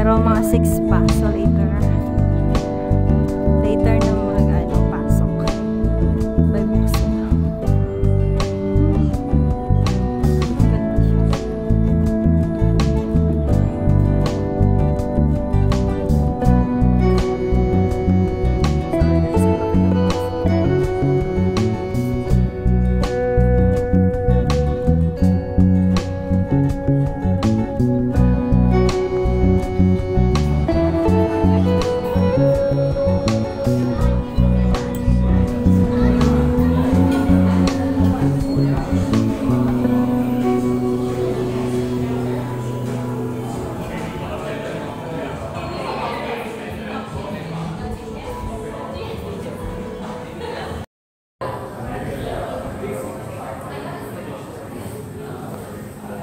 Pero mga 6 pa. So later na pasok. By books na.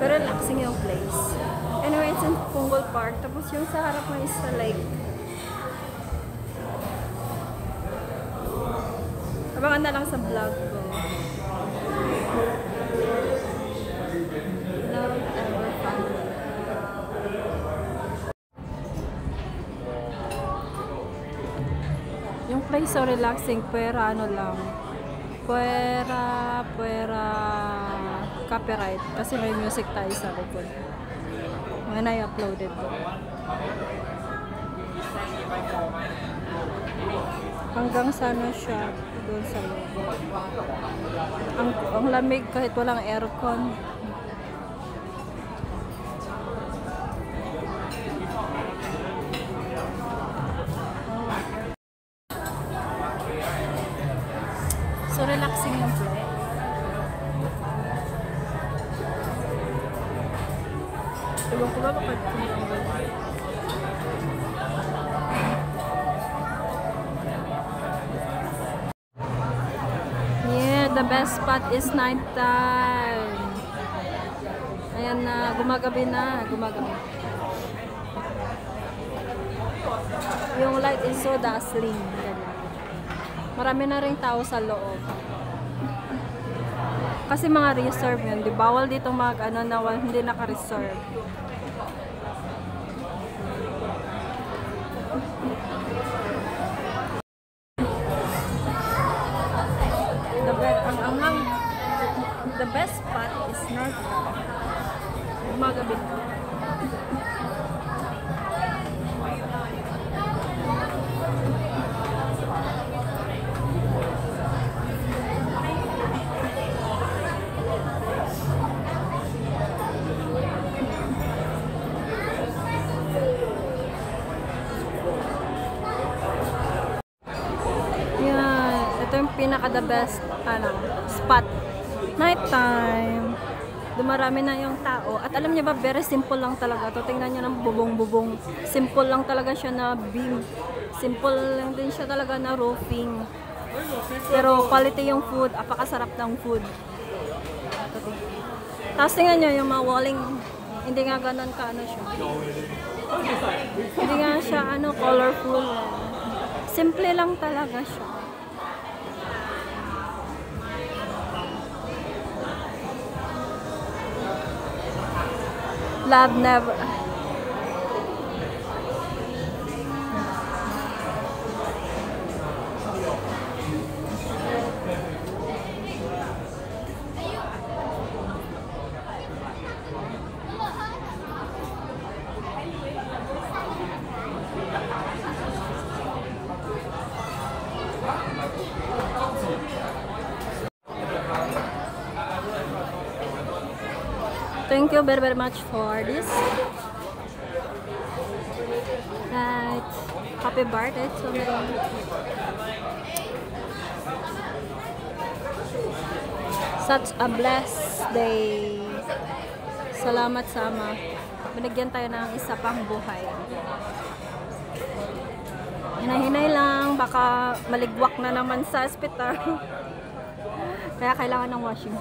Pero relaxing yung place. Anyway, it's in Punggol Park. Tapos yung sa harap mo is sa lake. Abangan na lang sa vlog ko. Love ever family. Yung place so relaxing. Pwera ano lang. Pwera copyright kasi may music tayo sa likod. Ngayon ay uploaded ko. Hanggang sana siya doon sa loob. Ang lamig kahit walang aircon. So relaxing yung place. Ewan ko ba bakit yeah, the best spot is night time. Ayan na, gumagabi na. Yung light is so dazzling. Marami na ring tao sa loob. Kasi mga reserve yun. Di bawal dito hindi naka-reserve. The best spot is North Park. Gumagabi na. Ito yung pinaka the best spot. Night time. dumarami na yung tao. At alam niyo ba, very simple lang talaga to. Tingnan niyo ng bubong-bubong. Simple lang talaga siya na beam. Simple lang din siya talaga na roofing. Pero quality yung food. Apakasarap ng food. Tapos tingnan niyo yung mga walling. Hindi nga ganun ka ano siya. Hindi nga siya ano, colorful. Simple lang talaga siya. Love never. Thank you very, very much for this. Right. Happy birthday to me. Such a blessed day. Salamat sa Ama. Binigyan tayo ng isa pang buhay. Hinay-hinay lang. Baka maligwak na naman sa ospital. Kaya kailangan ng washing.